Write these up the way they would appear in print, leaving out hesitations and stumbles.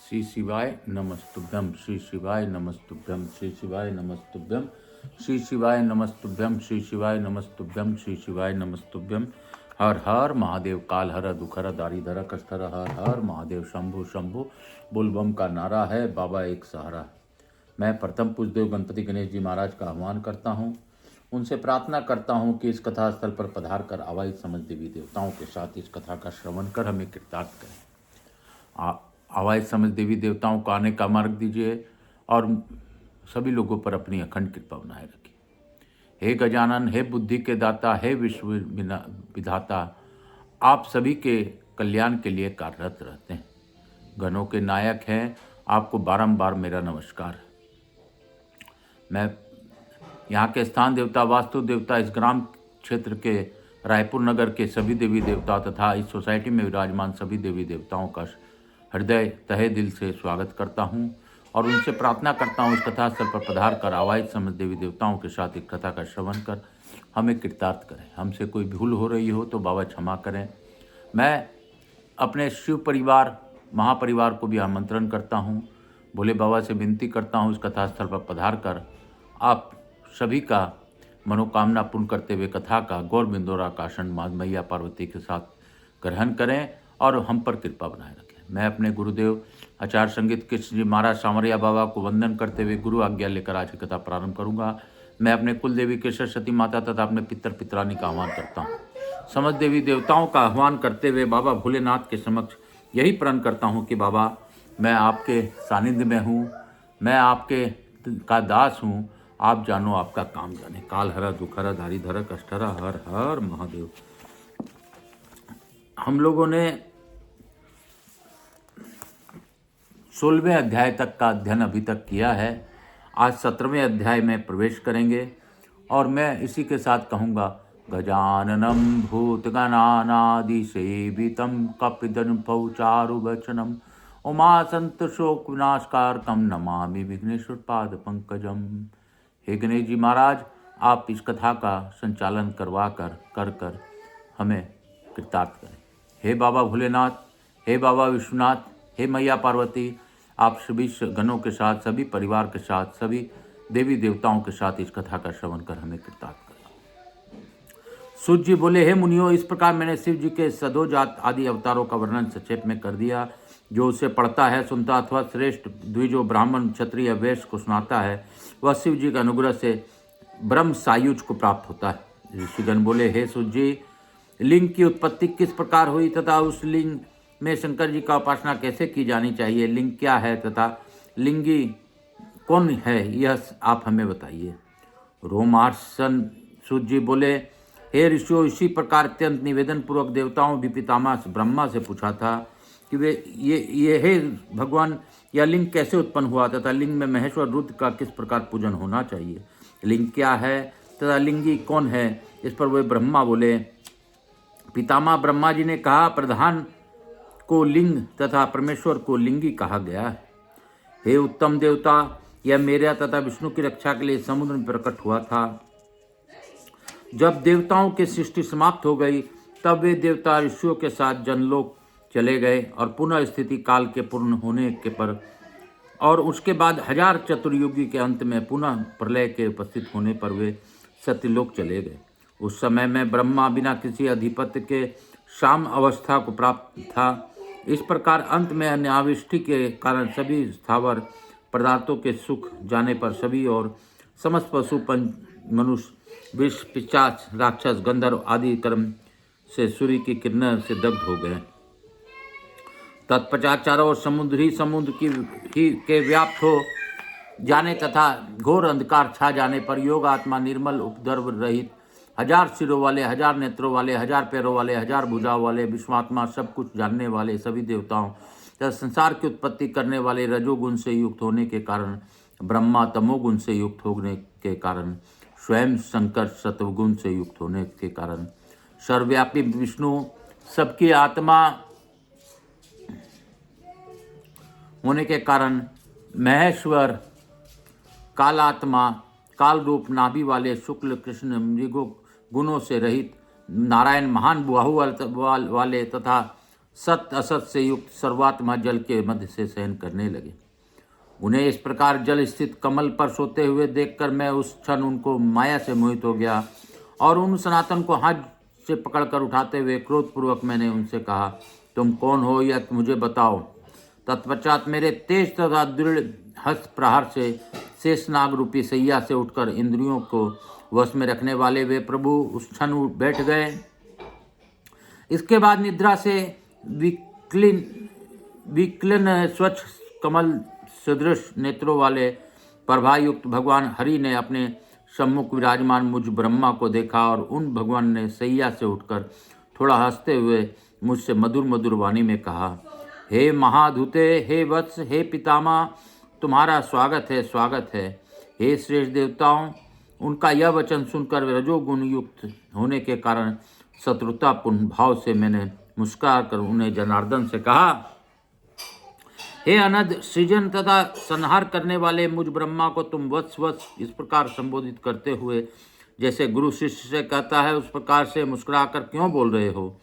श्री शिवाय नमस्तुभ्यम श्री शिवाय नमस्तुभ्यम श्री शिवाय नमस्तुभ्यम श्री शिवाय नमस्तुभ्यम श्री शिवाय नमस्तुभ्यम श्री शिवाय नमस्तुभ्यम। हर हर महादेव। काल हर दुखर दारिधर कष्टर हर हर महादेव। शंभु शंभु बुलबम का नारा है, बाबा एक सहारा। मैं प्रथम पूज्यदेव गणपति गणेश जी महाराज का आह्वान करता हूँ। उनसे प्रार्थना करता हूँ कि इस कथा स्थल पर पधार कर आवाज समझ देवी देवताओं के साथ इस कथा का श्रवण कर हमें कृतार्थ करें। आवाज समझ देवी देवताओं को आने का मार्ग दीजिए और सभी लोगों पर अपनी अखंड कृपा बनाए रखिए। हे गजानन, हे बुद्धि के दाता, हे विश्व विधाता, आप सभी के कल्याण के लिए कार्यरत रहते हैं। गणों के नायक हैं, आपको बारंबार मेरा नमस्कार है। मैं यहाँ के स्थान देवता, वास्तु देवता, इस ग्राम क्षेत्र के रायपुर नगर के सभी देवी देवता तथा इस सोसाइटी में विराजमान सभी देवी देवताओं का हृदय तहे दिल से स्वागत करता हूँ और उनसे प्रार्थना करता हूँ इस कथा स्थल पर पधार कर आवाज समझ देवी देवताओं के साथ एक कथा का श्रवण कर हमें कृतार्थ करें। हमसे कोई भूल हो रही हो तो बाबा क्षमा करें। मैं अपने शिव परिवार महापरिवार को भी आमंत्रण करता हूँ। भोले बाबा से विनती करता हूँ इस कथा स्थल पर पधार कर आप सभी का मनोकामना पूर्ण करते हुए कथा का गौर बिंदोरा काशन माँ मैया पार्वती के साथ ग्रहण करें और हम पर कृपा बनाए रखें। मैं अपने गुरुदेव आचार्य संगीत कृष्ण जी महाराज सामरिया बाबा को वंदन करते हुए गुरु आज्ञा लेकर आज की कथा प्रारंभ करूंगा। मैं अपने कुल देवी के सरस्वती माता तथा अपने पितर पितरानी का आह्वान करता हूँ। समस्त देवी देवताओं का आह्वान करते हुए बाबा भोलेनाथ के समक्ष यही प्रण करता हूँ कि बाबा मैं आपके सानिध्य में हूँ, मैं आपके का दास हूँ, आप जानो आपका काम जाने। काल हर दुखर धारीधर कष्टर हर हर महादेव। हम लोगों ने 16वें अध्याय तक का अध्ययन अभी तक किया है। आज 17वें अध्याय में प्रवेश करेंगे और मैं इसी के साथ कहूँगा गजाननम भूतगणानादिसेवितं कपितजनपौ चारुवचनम उमासंत शोक विनाशकारकम नमामि विघ्नेश्वर पाद पंकजम। हे गणेश जी महाराज, आप इस कथा का संचालन करवा कर हमें कृतार्थ करें। हे बाबा भोलेनाथ, हे बाबा विश्वनाथ, हे मैया पार्वती, आप सभी गणों के साथ, सभी परिवार के साथ, सभी देवी देवताओं के साथ इस कथा का श्रवण कर हमें कृतार्थ करें। सूत जी बोले, हे मुनियों, इस प्रकार मैंने शिव जी के सदोजात आदि अवतारों का वर्णन संक्षेप में कर दिया। जो उसे पढ़ता है, सुनता अथवा श्रेष्ठ द्विजो ब्राह्मण क्षत्रिय वैश्य को सुनाता है, वह शिव जी के अनुग्रह से ब्रह्म सायुज को प्राप्त होता है। ऋषिगण बोले, हे सूत जी, लिंग की उत्पत्ति किस प्रकार हुई तथा उस लिंग में शंकर जी का उपासना कैसे की जानी चाहिए, लिंग क्या है तथा लिंगी कौन है, यह आप हमें बताइए। रोमार्शन सूत जी बोले, हे ऋषियों, इसी प्रकार अत्यंत निवेदन पूर्वक देवताओं भी पितामह ब्रह्मा से पूछा था कि वे ये हे भगवान, यह लिंग कैसे उत्पन्न हुआ तथा लिंग में महेश्वर रुद्र का किस प्रकार पूजन होना चाहिए, लिंग क्या है तथा लिंगी कौन है। इस पर वे ब्रह्मा बोले, पितामह ब्रह्मा जी ने कहा, प्रधान को लिंग तथा परमेश्वर को लिंगी कहा गया है। हे उत्तम देवता, यह मेरा तथा विष्णु की रक्षा के लिए समुद्र में प्रकट हुआ था। जब देवताओं की सृष्टि समाप्त हो गई तब वे देवता ऋषियों के साथ जनलोक चले गए और पुनः स्थिति काल के पूर्ण होने के पर और उसके बाद 1000 चतुर्युगी के अंत में पुनः प्रलय के उपस्थित होने पर वे सत्यलोक चले गए। उस समय में ब्रह्मा बिना किसी अधिपत्य के शाम अवस्था को प्राप्त था। इस प्रकार अंत में अनावृष्टि के कारण सभी स्थावर पदार्थों के सूख जाने पर सभी और समस्त पशु पंच मनुष्य विष पिशाच राक्षस गंधर्व आदि कर्म से सूर्य की किरणों से दग्ध हो गए। तत्पश्चात चारों ओर समुद्र के व्याप्त हो जाने तथा घोर अंधकार छा जाने पर योग आत्मा निर्मल उपद्रव रहित 1000 सिरों वाले, 1000 नेत्रों वाले, 1000 पैरों वाले, 1000 भुजाओं वाले, विश्वात्मा सब कुछ जानने वाले सभी देवताओं तथा संसार की उत्पत्ति करने वाले रजोगुण से युक्त होने के कारण ब्रह्मा, तमोगुण से युक्त होने के कारण स्वयं शंकर, सत्वगुण से युक्त होने के कारण सर्वव्यापी विष्णु, सबकी आत्मा होने के कारण महेश्वर, कालात्मा, काल रूप नाभि वाले शुक्ल कृष्ण मृगो गुणों से रहित नारायण, महान बाहु वाले तथा सत्य असत से युक्त सर्वात्मा जल के मध्य से शयन करने लगे। उन्हें इस प्रकार जल स्थित कमल पर सोते हुए देखकर मैं उस क्षण उनको माया से मोहित हो गया और उन सनातन को हाथ से पकड़कर उठाते हुए क्रोधपूर्वक मैंने उनसे कहा, तुम कौन हो यह मुझे बताओ। तत्पश्चात मेरे तेज तथा दृढ़ हस्त प्रहार से शेषनाग रूपी सैया से उठकर इंद्रियों को वश में रखने वाले वे प्रभु उस क्षण बैठ गए। इसके बाद निद्रा से विक्लिन स्वच्छ कमल सदृश नेत्रों वाले प्रभायुक्त भगवान हरि ने अपने सम्मुख विराजमान मुझ ब्रह्मा को देखा और उन भगवान ने सैया से उठकर थोड़ा हंसते हुए मुझसे मधुर मधुर वाणी में कहा, हे महाधुते, हे वत्स, हे पितामह, तुम्हारा स्वागत है, स्वागत है। हे श्रेष्ठ देवताओं, उनका यह वचन सुनकर रजोगुण युक्त होने के कारण शत्रुतापूर्ण भाव से मैंने मुस्कुरा कर उन्हें जनार्दन से कहा, हे अनद सृजन तथा संहार करने वाले मुझ ब्रह्मा को तुम वत्स वत्स इस प्रकार संबोधित करते हुए जैसे गुरु शिष्य से कहता है उस प्रकार से मुस्कुराकर क्यों बोल रहे हो।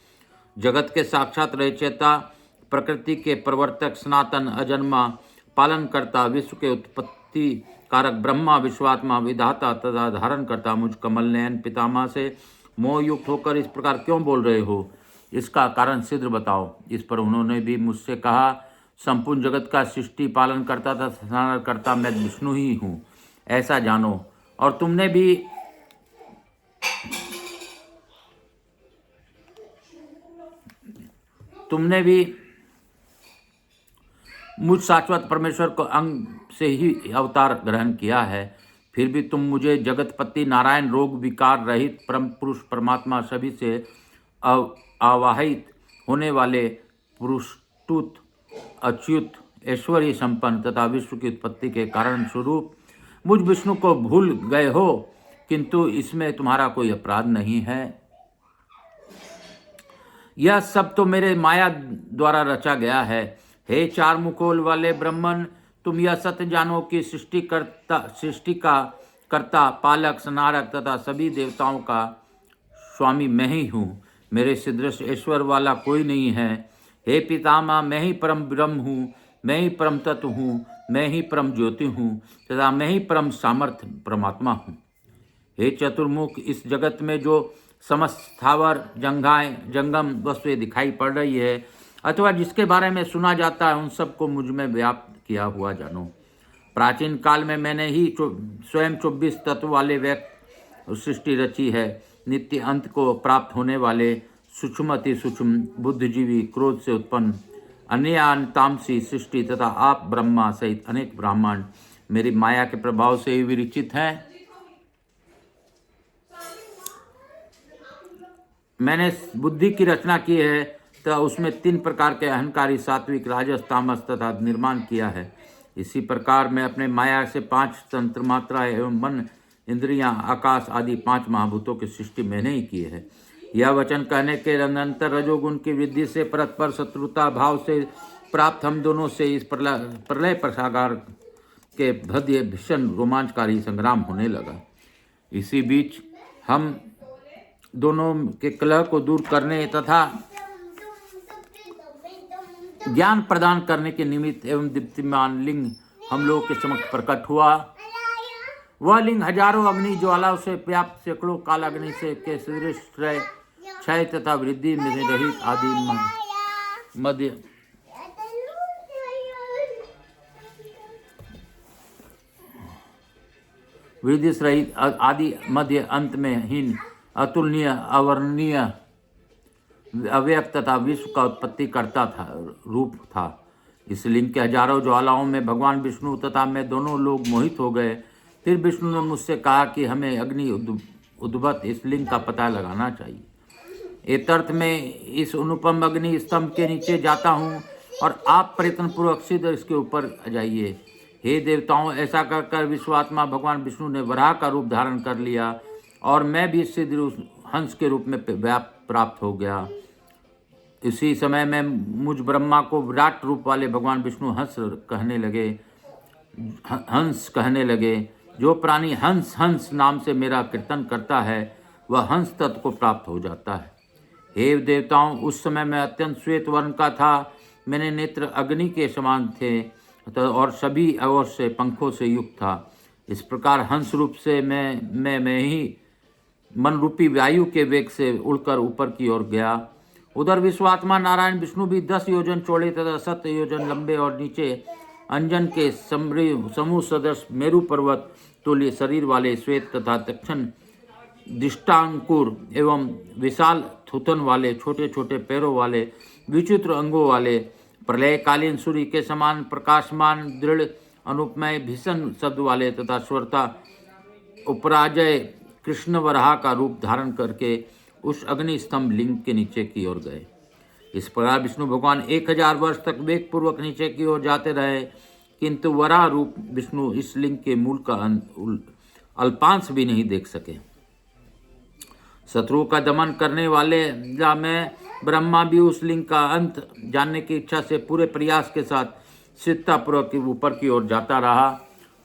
जगत के साक्षात रचयिता, प्रकृति के प्रवर्तक, सनातन, अजन्मा, पालनकर्ता, विश्व के उत्पत्ति कारक ब्रह्मा, विश्वात्मा, विधाता तथा धारण करता मुझ कमल नयन पितामह से मोहयुक्त होकर इस प्रकार क्यों बोल रहे हो, इसका कारण शीघ्र बताओ। इस पर उन्होंने भी मुझसे कहा, संपूर्ण जगत का सृष्टि पालन करता था संहार करता मैं विष्णु ही हूँ, ऐसा जानो। और तुमने भी मुझ शाश्वत परमेश्वर को अंग से ही अवतार ग्रहण किया है, फिर भी तुम मुझे जगतपति नारायण रोग विकार रहित परम पुरुष परमात्मा सभी से आवाहित होने वाले पुरुषतुत अच्युत ऐश्वर्य संपन्न तथा विश्व की उत्पत्ति के कारण स्वरूप मुझ विष्णु को भूल गए हो, किंतु इसमें तुम्हारा कोई अपराध नहीं है। यह सब तो मेरे माया द्वारा रचा गया है। हे चार मुखोल वाले ब्रह्मन, तुम यह सत्य जानो कि सृष्टि का कर्ता, पालक, संहारक तथा सभी देवताओं का स्वामी मैं ही हूँ। मेरे सदृश ऐश्वर्य वाला कोई नहीं है। हे पितामह, मैं ही परम ब्रह्म हूँ, मैं ही परम तत्व हूँ, मैं ही परम ज्योति हूँ तथा मैं ही परम सामर्थ्य परमात्मा हूँ। हे चतुर्मुख, इस जगत में जो समस्त स्थावर जंगम वस्तुएं दिखाई पड़ रही है अथवा जिसके बारे में सुना जाता है उन सबको मुझ में व्याप्त किया हुआ जानो। प्राचीन काल में मैंने ही स्वयं 24 तत्व वाले व्यक्त सृष्टि रची है। नित्य अंत को प्राप्त होने वाले सूक्ष्म अति सूक्ष्म बुद्धिजीवी क्रोध से उत्पन्न अन्य तामसी सृष्टि तथा आप ब्रह्मा सहित अनेक ब्राह्मण मेरी माया के प्रभाव से ही विरचित हैं। मैंने बुद्धि की रचना की है तो उसमें 3 प्रकार के अहंकारी सात्विक, राजस, तामस तथा निर्माण किया है। इसी प्रकार मैं अपने माया से 5 तंत्र मात्रा एवं मन, इंद्रियां, आकाश आदि 5 महाभूतों की सृष्टि मैंने ही की है। यह वचन कहने के अनंतर रजोगुण की वृद्धि से परस्पर शत्रुता भाव से प्राप्त हम दोनों से इस प्रलय प्रसागार के भव्य भीषण रोमांचकारी संग्राम होने लगा। इसी बीच हम दोनों के कलह को दूर करने तथा ज्ञान प्रदान करने के निमित्त एवं दीप्तिमान लिंग हम लोगों के समक्ष प्रकट हुआ। वह लिंग हजारों अग्नि ज्वालाओं से व्याप्त सैकड़ों काल अग्नि से के सदृश क्षय तथा वृद्धि में रहित आदि मध्य वृद्धि रहित आदि मध्य अंत में हीन अतुलनीय अवर्णनीय अव्यक्त तथा विश्व का उत्पत्ति करता था रूप था। इस लिंग के हजारों ज्वालाओं में भगवान विष्णु तथा मैं दोनों लोग मोहित हो गए। फिर विष्णु ने मुझसे कहा कि हमें अग्नि उद्भत इस लिंग का पता लगाना चाहिए। एतर्थ में इस अनुपम अग्नि स्तंभ के नीचे जाता हूँ और आप प्रयत्नपूर्वक सीधे इसके ऊपर जाइए। हे देवताओं, ऐसा कर विश्वात्मा भगवान विष्णु ने वराह का रूप धारण कर लिया और मैं भी शीघ्र हंस के रूप में प्राप्त हो गया। इसी समय में मुझ ब्रह्मा को विराट रूप वाले भगवान विष्णु हंस कहने लगे। जो प्राणी हंस हंस नाम से मेरा कीर्तन करता है वह हंस तत्व को प्राप्त हो जाता है। हे देवताओं, उस समय मैं अत्यंत श्वेत वर्ण का था। मेरे नेत्र अग्नि के समान थे और सभी ओर से पंखों से युक्त था। इस प्रकार हंस रूप से मैं ही मन रूपी वायु के वेग से उड़कर ऊपर की ओर गया। उधर विश्वात्मा नारायण विष्णु भी 10 योजन चौड़े तथा 7 योजन लंबे और नीचे अंजन के समूह सदृश मेरु पर्वत तुल्य शरीर वाले श्वेत तथा दक्षिण दिष्टांकुर एवं विशाल थुथन वाले छोटे छोटे पैरों वाले विचित्र अंगों वाले प्रलयकालीन सूर्य के समान प्रकाशमान दृढ़ अनुपमय भीषण शब्द वाले तथा स्वरता उपराजय कृष्ण वराह का रूप धारण करके उस अग्नि स्तंभ लिंग के नीचे की ओर गए। इस प्रकार विष्णु भगवान 1000 वर्ष तक वेग पूर्वक नीचे की ओर जाते रहे, किंतु वराह रूप विष्णु इस लिंग के मूल का अल्पांश भी नहीं देख सके। शत्रु का दमन करने वाले में ब्रह्मा भी उस लिंग का अंत जानने की इच्छा से पूरे प्रयास के साथ सिद्धतापूर्वक ऊपर की ओर जाता रहा।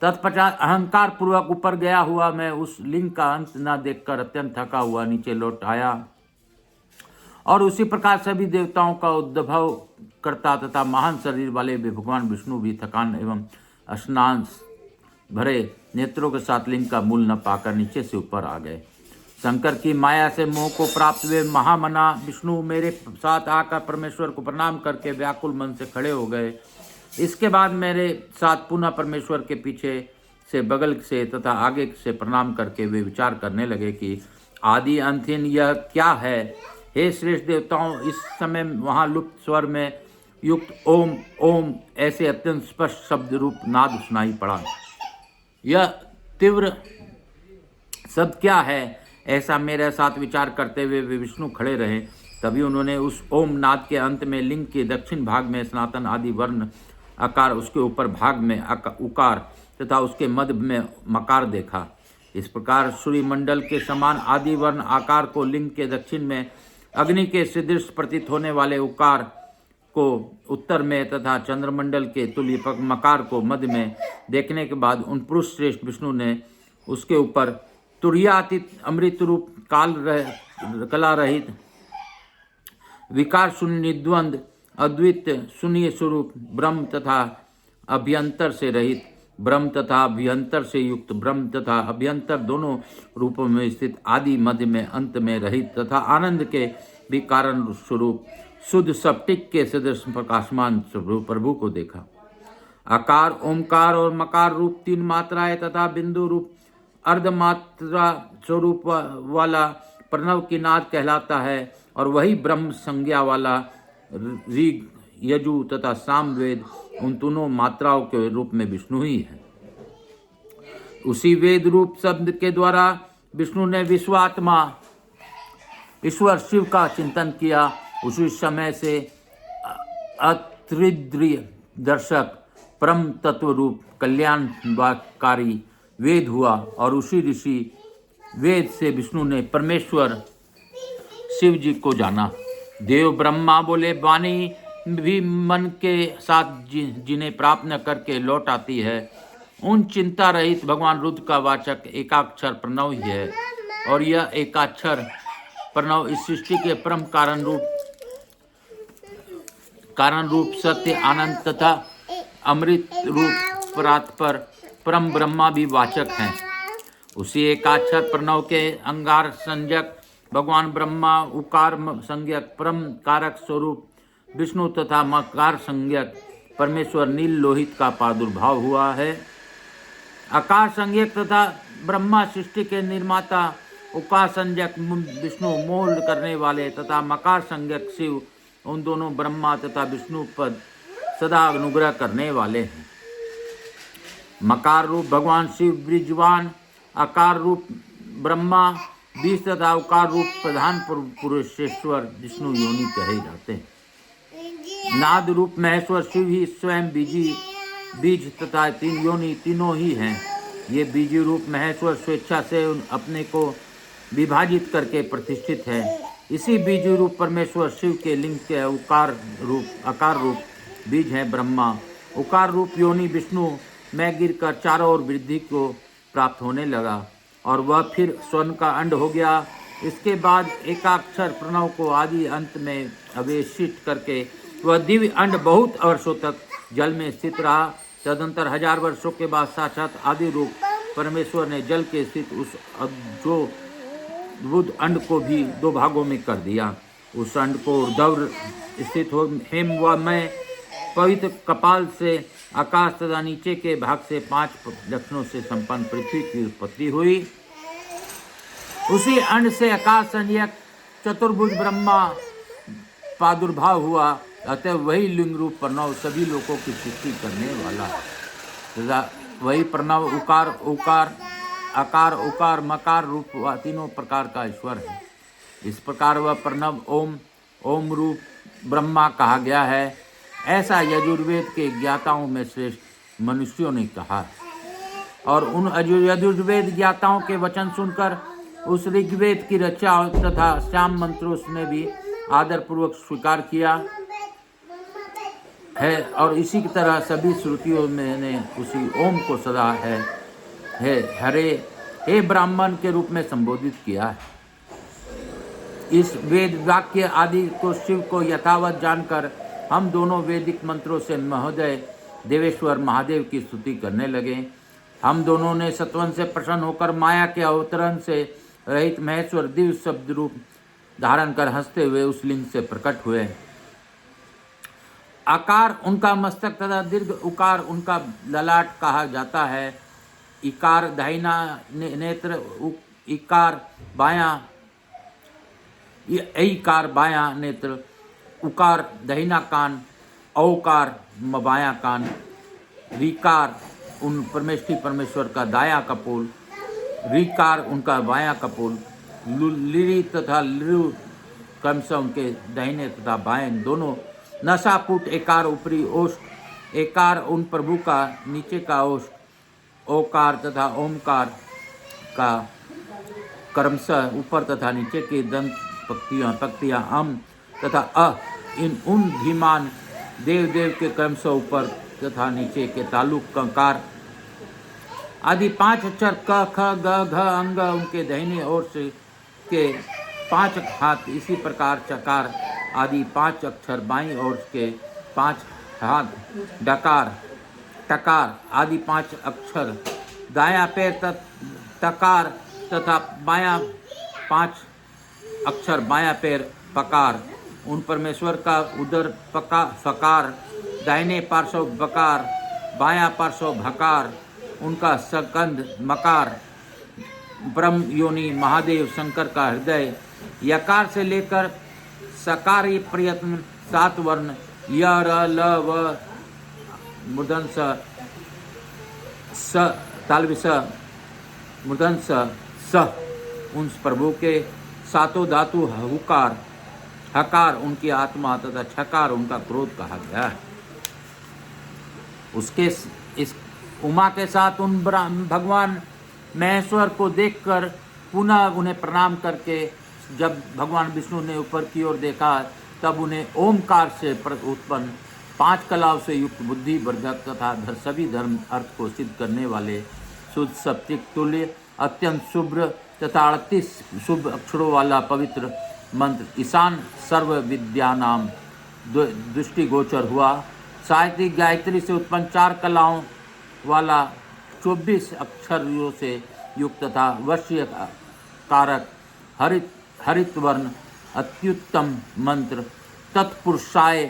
तत्पश्चात अहंकार पूर्वक ऊपर गया हुआ मैं उस लिंग का अंत न देखकर अत्यंत थका हुआ नीचे लौट आया। और उसी प्रकार सभी देवताओं का उद्भव करता तथा महान शरीर वाले भगवान विष्णु भी थकान एवं स्नान भरे नेत्रों के साथ लिंग का मूल न पाकर नीचे से ऊपर आ गए। शंकर की माया से मोह को प्राप्त हुए महामना विष्णु मेरे साथ आकर परमेश्वर को प्रणाम करके व्याकुल मन से खड़े हो गए। इसके बाद मेरे साथ पुनः परमेश्वर के पीछे से बगल से तथा आगे से प्रणाम करके वे विचार करने लगे कि आदि अंतहीन यह क्या है। हे श्रेष्ठ देवताओं, इस समय वहाँ लुप्त स्वर में युक्त ओम ओम ऐसे अत्यंत स्पष्ट शब्द रूप नाद सुनाई पड़ा। यह तीव्र शब्द क्या है, ऐसा मेरे साथ विचार करते हुए वे विष्णु खड़े रहे। तभी उन्होंने उस ओम नाद के अंत में लिंग के दक्षिण भाग में सनातन आदि वर्ण आकार, उसके ऊपर भाग में उकार तथा उसके मध्य में मकार देखा। इस प्रकार सूर्यमंडल के समान आदि वर्ण आकार को लिंग के दक्षिण में अग्नि के सदृश प्रतीत होने वाले उकार को उत्तर में तथा चंद्रमंडल के तुल्य मकार को मध्य में देखने के बाद उन पुरुष श्रेष्ठ विष्णु ने उसके ऊपर तुर्यातीत अमृत रूप कला रहित विकार शून्य निद्वंद अद्वित शून्य स्वरूप ब्रह्म तथा अभ्यंतर से रहित ब्रह्म तथा अभ्यंतर से युक्त ब्रह्म तथा अभ्यंतर दोनों रूपों में स्थित आदि मध्य में अंत में रहित तथा आनंद के भी कारण स्वरूप शुद्ध सप्टिक के सदृश प्रकाशमान प्रभु को देखा। आकार ओमकार और मकार रूप 3 मात्राएं तथा बिंदु रूप अर्धमात्रा स्वरूप वाला प्रणव की नाद कहलाता है और वही ब्रह्म संज्ञा वाला ऋग यजु तथा सामवेद उन दोनों मात्राओं के रूप में विष्णु ही है। उसी वेद रूप शब्द के द्वारा विष्णु ने विश्वात्मा ईश्वर शिव का चिंतन किया। उसी समय से अत्रिद्रिय दर्शक परम तत्व रूप कल्याणकारी वेद हुआ और उसी ऋषि वेद से विष्णु ने परमेश्वर शिव जी को जाना। देव ब्रह्मा बोले, वाणी भी मन के साथ जिन्हें प्राप्त न करके लौट आती है, उन चिंता रहित भगवान रुद्र का वाचक एकाक्षर प्रणव ही है। और यह एकाक्षर प्रणव इस सृष्टि के परम कारण रूप सत्य आनंद तथा अमृत रूप परात्पर परम ब्रह्मा भी वाचक हैं। उसी एकाक्षर प्रणव के अंगार संज्ञक भगवान ब्रह्मा उकार संज्ञक परम कारक स्वरूप विष्णु तथा मकार संज्ञक परमेश्वर नील लोहित का प्रादुर्भाव हुआ है। आकार संज्ञक तथा ब्रह्मा सृष्टि के निर्माता, उकार संज्ञक विष्णु मोल्ड करने वाले तथा मकार संज्ञक शिव उन दोनों ब्रह्मा तथा विष्णु पद सदा अनुग्रह करने वाले हैं। मकार रूप भगवान शिव ब्रिजवान, आकार रूप ब्रह्मा बीज तथा उकार रूप प्रधान पुरुषेश्वर विष्णु योनि कहे जाते हैं। नाद रूप महेश्वर शिव ही स्वयं बीज तथा 3 योनि तीनों ही हैं। ये बीजी रूप महेश्वर स्वेच्छा से अपने को विभाजित करके प्रतिष्ठित है। इसी बीजी रूप परमेश्वर शिव के लिंग के आकार रूप बीज है ब्रह्मा। उकार रूप योनि विष्णु में गिरकर चारों ओर वृद्धि को प्राप्त होने लगा और वह फिर स्वर्ण का अंड हो गया इसके बाद एकाक्षर प्रणव को आदि अंत में अवेशित करके वह दिव्य अंड बहुत वर्षों तक जल में स्थित रहा। तदंतर 1000 वर्षों के बाद साक्षात आदि रूप परमेश्वर ने जल के स्थित उस जो बुध अंड को भी 2 भागों में कर दिया। उस अंड को ऊर्ध्व स्थित हो हेममय पवित्र कपाल से आकाश तथा नीचे के भाग से 5 लक्षणों से संपन्न पृथ्वी की उत्पत्ति हुई। उसी अंड से आकाश संज्ञक चतुर्भुज ब्रह्मा प्रादुर्भाव हुआ। अतः वही लिंग रूप प्रणव सभी लोगों की सृष्टि करने वाला तथा वही प्रणव उकार उकार आकार उकार मकार रूप तीनों प्रकार का ईश्वर है। इस प्रकार वह प्रणव ओम रूप ब्रह्मा कहा गया है। ऐसा यजुर्वेद के ज्ञाताओं में श्रेष्ठ मनुष्यों ने कहा और उन यजुर्वेद ज्ञाताओं के वचन सुनकर उस ऋग्वेद की रचा तथा श्याम मंत्रों ने भी आदरपूर्वक स्वीकार किया है और इसी की तरह सभी श्रुतियों में ने उसी ओम को सदा है हरे हे ब्राह्मण के रूप में संबोधित किया है। इस वेद वाक्य आदि को शिव को यथावत जानकर हम दोनों वैदिक मंत्रों से महोदय देवेश्वर महादेव की स्तुति करने लगे। हम दोनों ने सत्वन से प्रसन्न होकर माया के अवतरण से रहित महेश्वर दिव्य शब्द रूप धारण कर हंसते हुए उस लिंग से प्रकट हुए। आकार उनका मस्तक तथा दीर्घ उकार उनका ललाट कहा जाता है। इकार दाहिना नेत्र, इकार बायां, ऐकार बायां नेत्र, उकार दाहिना कान, औकार बायां कान, ऋकार उन परमेश्वर का दायां कपोल, ऋकार उनका बायां कपोल, लिरी तथा लृ क्रमशः उनके दाहिने तथा बाएं दोनों, नसापुट एकार ऊपरी ओष्ठ, एकार उन प्रभु का नीचे का ओष्ठ, ओकार तथा ओमकार का क्रमशः ऊपर तथा नीचे के दंत पक्तियां अम तथा अ इन उन धीमान देव के क्रमशः ऊपर तथा नीचे के तालुक कंकार आदि 5 अक्षर क ख ग घ अंग उनके दाहिने ओर से के 5 हाथ। इसी प्रकार चकार आदि 5 अक्षर बाईं ओर के 5 हाथ, डकार टकार आदि 5 अक्षर, दायां पैर तकार तथा बायां 5 अक्षर बायां पैर पकार, उन परमेश्वर का उदर फकार, दाहिने पार्श्व बकार, बायां पार्श्व भकार, उनका सकंद मकार, ब्रह्म योनि महादेव शंकर का हृदय, यकार से लेकर सकार प्रयत्न 7 वर्ण य र ल व मूर्धन स तालव्य स मूर्धन स उन प्रभु के 7 धातु हुकार, हकार उनकी आत्मा तथा छकार उनका क्रोध कहा गया है। उसके इस उमा के साथ उन भगवान महेश्वर को देखकर पुनः उन्हें प्रणाम करके जब भगवान विष्णु ने ऊपर की ओर देखा तब उन्हें ओमकार से उत्पन्न 5 कलाओं से युक्त बुद्धि वर्धक तथा सभी धर्म अर्थ को सिद्ध करने वाले शुद्ध सप्तिक तुल्य अत्यंत शुभ्र तथा 38 शुभ अक्षरों वाला पवित्र मंत्र ईशान सर्व विद्यानाम दृष्टिगोचर हुआ। साहित्यिक गायत्री से उत्पन्न 4 कलाओं वाला 24 अक्षरों से युक्त तथा वश्य कारक हरित वर्ण अत्युत्तम मंत्र तत्पुरुषाय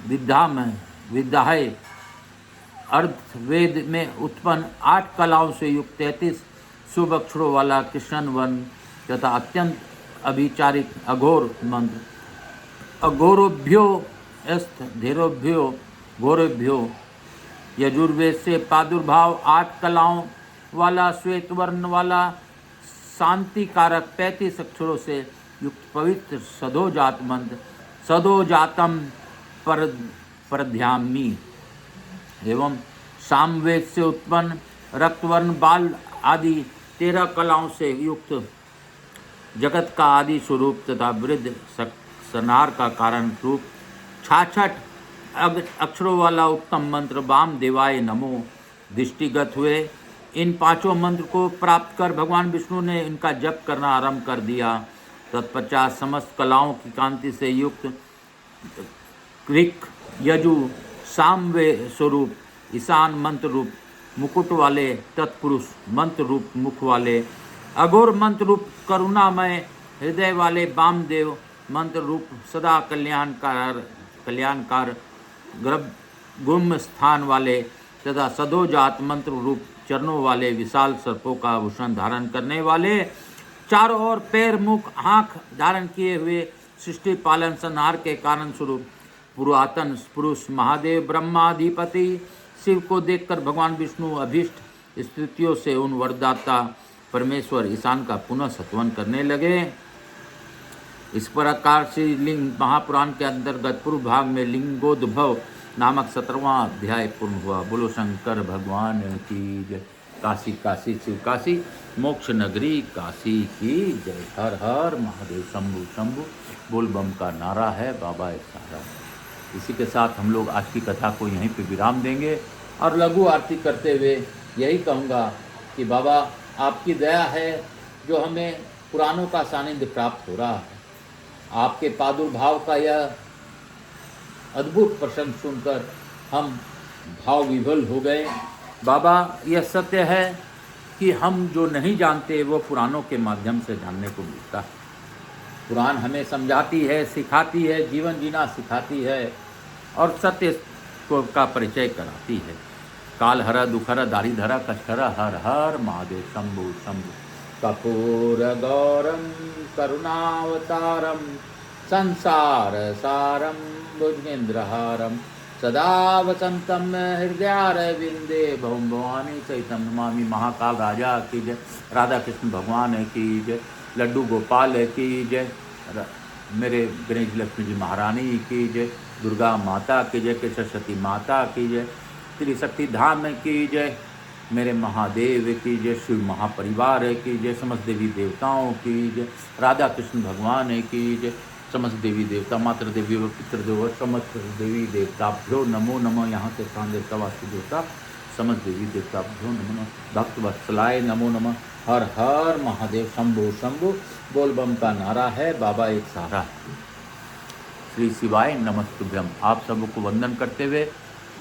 विद्याय अर्थ वेद में उत्पन्न 8 कलाओं से युक्त 33 शुभ अक्षरों वाला कृष्ण वर्ण तथा अत्यंत अभिचारिक अघोर मंत्र अघोरोभ्यो अस्थ धीरोभ्यो घोरेभ्यो यजुर्वेद से प्रादुर्भाव 8 कलाओं वाला श्वेत वर्ण वाला शांति कारक 35 अक्षरों से युक्त पवित्र सदोजात मंत्र सदोजातम परध्यामी एवं सामवेद से उत्पन्न रक्तवर्ण बाल आदि 13 कलाओं से युक्त जगत का आदि स्वरूप तथा वृद्ध संहार का कारण रूप 66 अक्षरों वाला उत्तम मंत्र वाम देवाय नमो दृष्टिगत हुए। इन 5 मंत्र को प्राप्त कर भगवान विष्णु ने इनका जप करना आरंभ कर दिया तत्पश्चात समस्त कलाओं की कांति से युक्त ऋक यजु सामवे स्वरूप ईशान मंत्र रूप मुकुट वाले तत्पुरुष मंत्र रूप मुख वाले अघोर मंत्र रूप करुणामय हृदय वाले वामदेव मंत्र रूप सदा कल्याणकार गर्भ गुम स्थान वाले तथा सदोजात मंत्र रूप चरणों वाले विशाल सर्पों का आभूषण धारण करने वाले चारों ओर पैर मुख आँख धारण किए हुए सृष्टि पालन संहार के कारण स्वरूप पुरातन पुरुष महादेव ब्रह्माधिपति शिव को देखकर भगवान विष्णु अभीष्ट स्तुतियों से उन वरदाता परमेश्वर ईशान का पुनः सत्वन करने लगे। इस प्रकार से लिंग महापुराण के अंतर्गत पूर्व भाग में लिंगोद्भव नामक 17वां अध्याय पूर्ण हुआ। बोलो शंकर भगवान की जय। काशी काशी शिव काशी मोक्ष नगरी काशी की जय। हर हर महादेव शंभु शंभु बोल बम का नारा है, बाबा एक सहारा। इसी के साथ हम लोग आज की कथा को यहीं पे विराम देंगे और लघु आरती करते हुए यही कहूँगा कि बाबा आपकी दया है जो हमें पुराणों का सानिध्य प्राप्त हो रहा है। आपके प्रादुर्भाव का यह अद्भुत प्रसंग सुनकर हम भाव विभल हो गए। बाबा यह सत्य है कि हम जो नहीं जानते वो पुराणों के माध्यम से जानने को मिलता है। पुराण हमें समझाती है, सिखाती है, जीवन जीना सिखाती है और सत्य को का परिचय कराती है। काल हर दुखर दारिधर कष्टर हर हर महादेव शंभु शंभु। कपूर गौरम करुणावतारम संसार सारम भुजगेन्द्रहारम सदा वसंतम हृदयारविंदे भौम भवानी सहितम नमामि। महाकाल राजा की जय, राधा कृष्ण भगवान की जय, लड्डू गोपाल की जय, मेरे गणेश लक्ष्मी जी महारानी की जय, दुर्गा माता की जय, सरस्वती माता की जय, त्रिशक्ति धाम की जय, मेरे महादेव की जय, शिव महापरिवार की जय, समस्त देवी देवताओं की जय, राधा कृष्ण भगवान की जय, समस्त देवी देवता मातृ देवी और पितृदेव समस्त देवी देवताभ्यो नमो नमः। यहाँ के स्थान देवता वास्तु देवता समस्त देवी देवताभ्यो नमो नमः। भक्त वत्सलाय नमो नमः। हर हर महादेव शंभु शंभु बोल बम का नारा है, बाबा एक सहारा। श्री शिवाय नमस्तुभ्यम। आप सबको वंदन करते हुए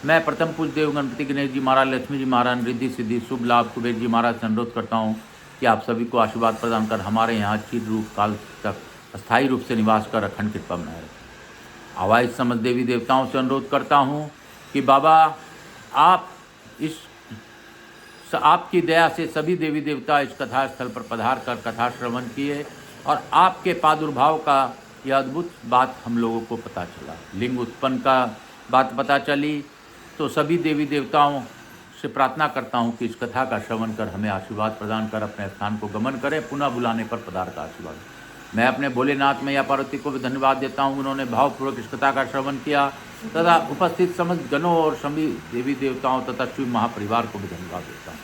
मैं प्रथम पूज्य देव गणपति गणेश जी महाराज, लक्ष्मी जी महाराज, रिद्धि सिद्धि शुभ लाभ कुबेर जी महाराज से अनुरोध करता हूँ कि आप सभी को आशीर्वाद प्रदान कर हमारे यहाँ चिर रूप काल तक अस्थायी रूप से निवास कर अखंड कृपा बनाए रखें। आवाज समस्त देवी देवताओं से अनुरोध करता हूँ कि बाबा आप आपकी दया से सभी देवी देवता इस कथा स्थल पर पधार कर कथा श्रवण किए और आपके प्रादुर्भाव का यह अद्भुत बात हम लोगों को पता चला। लिंग उत्पन्न का बात पता चली तो सभी देवी देवताओं से प्रार्थना करता हूँ कि इस कथा का श्रवण कर हमें आशीर्वाद प्रदान कर अपने स्थान को गमन करें, पुनः बुलाने पर पधार का आशीर्वाद। मैं अपने भोलेनाथ मैया पार्वती को भी धन्यवाद देता हूँ, उन्होंने भावपूर्वक इस कथा का श्रवण किया तथा उपस्थित समस्त गणों और सभी देवी देवताओं तथा शिव महापरिवार को भी धन्यवाद देता हूँ।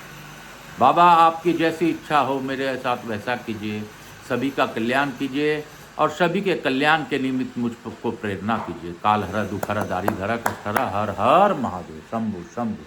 बाबा आपकी जैसी इच्छा हो मेरे साथ वैसा कीजिए, सभी का कल्याण कीजिए और सभी के कल्याण के निमित्त मुझको प्रेरणा कीजिए। काल हर दुखर दारी धरा कष्टरा हर हर महादेव शंभु शंभु।